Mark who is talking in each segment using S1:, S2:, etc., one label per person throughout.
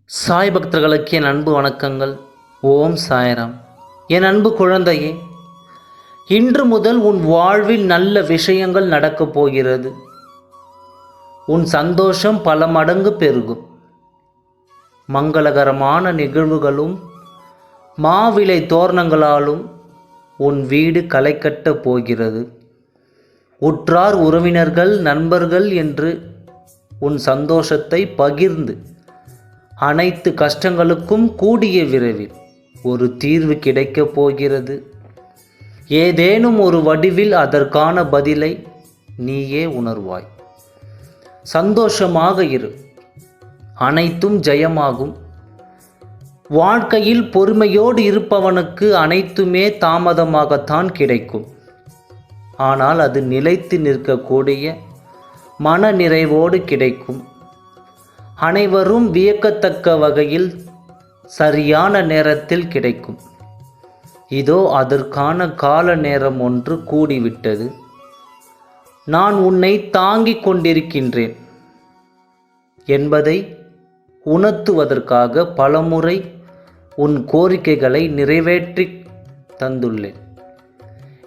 S1: சாய் பக்தர்களுக்கு என் அன்பு வணக்கங்கள். ஓம் சாய்ராம். என் அன்பு குழந்தையே, இன்று முதல் உன் வாழ்வில் நல்ல விஷயங்கள் நடக்கப் போகிறது. உன் சந்தோஷம் பல மடங்கு பெருகும். மங்களகரமான நிகழ்வுகளும் மாவிலை தோரணங்களாலும் உன் வீடு களை கட்டப் போகிறது. உற்றார் உறவினர்கள் நண்பர்கள் என்று உன் சந்தோஷத்தை பகிர்ந்து அனைத்து கஷ்டங்களுக்கும் கூடிய விரைவில் ஒரு தீர்வு கிடைக்கப் போகிறது. ஏதேனும் ஒரு வடிவில் அதற்கான பதிலை நீயே உணர்வாய். சந்தோஷமாக இரு, அனைத்தும் ஜெயமாகும். வாழ்க்கையில் பொறுமையோடு இருப்பவனுக்கு அனைத்துமே தாமதமாகத்தான் கிடைக்கும். ஆனால் அது நிலைத்து நிற்கக்கூடிய மன நிறைவோடு கிடைக்கும். அனைவரும் வியக்கத்தக்க வகையில் சரியான நேரத்தில் கிடைக்கும். இதோ அதற்கான கால நேரம் ஒன்று கூடிவிட்டது. நான் உன்னை தாங்கிக் கொண்டிருக்கின்றேன் என்பதை உணர்த்துவதற்காக பலமுறை உன் கோரிக்கைகளை நிறைவேற்றி தந்துள்ளேன்.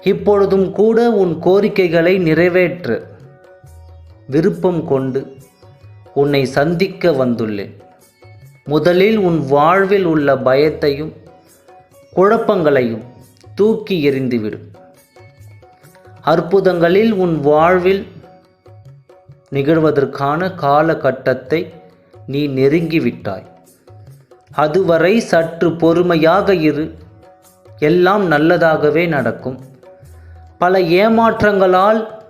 S1: இப்பொழுதும் கூட உன் கோரிக்கைகளை நிறைவேற்ற விருப்பம் கொண்டு உன்னை சந்திக்க வந்துள்ளேன். முதலில் உன் வாழ்வில் உள்ள பயத்தையும் குழப்பங்களையும் தூக்கி எறிந்துவிடும். அற்புதங்களில் உன் வாழ்வில் நிகழ்வதற்கான காலகட்டத்தை நீ நெருங்கிவிட்டாய். அதுவரை சற்று பொறுமையாக இரு. எல்லாம் நல்லதாகவே நடக்கும். பல ஏமாற்றங்களால்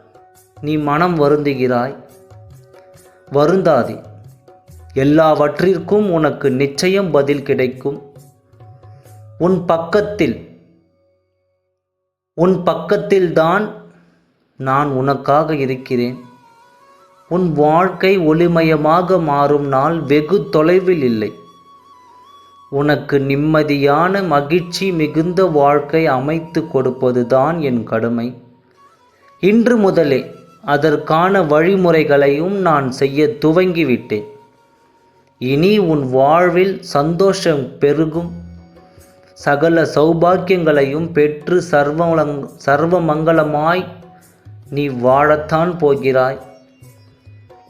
S1: நீ மனம் வருந்துகிறாய். வருந்தாதே. எல்லாவற்றிற்கும் உனக்கு நிச்சயம் பதில் கிடைக்கும். உன் பக்கத்தில்தான் நான் உனக்காக இருக்கிறேன். உன் வாழ்க்கை ஒளிமயமாக மாறும் நாள் வெகு தொலைவில் இல்லை. உனக்கு நிம்மதியான மகிழ்ச்சி மிகுந்த வாழ்க்கை அமைத்து கொடுப்பதுதான் என் கடமை. இன்று முதலே அதற்கான வழிமுறைகளையும் நான் செய்ய துவங்கிவிட்டேன். இனி உன் வாழ்வில் சந்தோஷம் பெருகும். சகல சௌபாக்கியங்களையும் பெற்று சர்வமங்கலமாய் நீ வாழத்தான் போகிறாய்.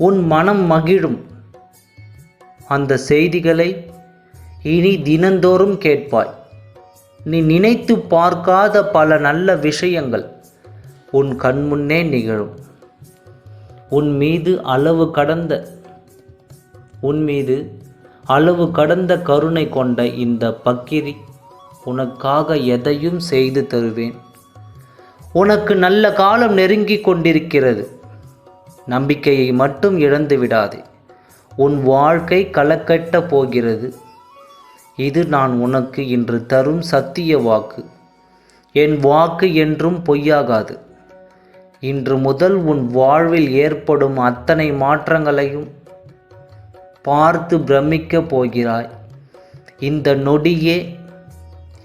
S1: உன் மனம் மகிழும் அந்த செய்திகளை இனி தினந்தோறும் கேட்பாய். நீ நினைத்து பார்க்காத பல நல்ல விஷயங்கள் உன் கண்முன்னே நிகழும். உன் மீது அளவு கடந்த கருணை கொண்ட இந்த பக்கிரி உனக்காக எதையும் செய்து தருவேன். உனக்கு நல்ல காலம் நெருங்கிக் கொண்டிருக்கிறது. நம்பிக்கையை மட்டும் இழந்து விடாதே. உன் வாழ்க்கை களக்கட்ட போகிறது. இது நான் உனக்கு இன்று தரும் சத்திய வாக்கு. என் வாக்கு என்றும் பொய்யாகாது. இன்று முதல் உன் வாழ்வில் ஏற்படும் அத்தனை மாற்றங்களையும் பார்த்து பிரமிக்கப் போகிறாய். இந்த நொடியே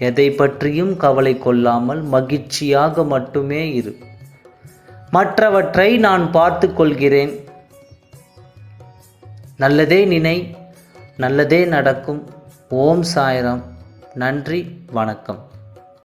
S1: எதை பற்றியும் கவலை கொள்ளாமல் மகிழ்ச்சியாக மட்டுமே இரு. மற்றவற்றை நான் பார்த்து கொள்கிறேன். நல்லதே நினை, நல்லதே நடக்கும். ஓம் சாய்ராம். நன்றி, வணக்கம்.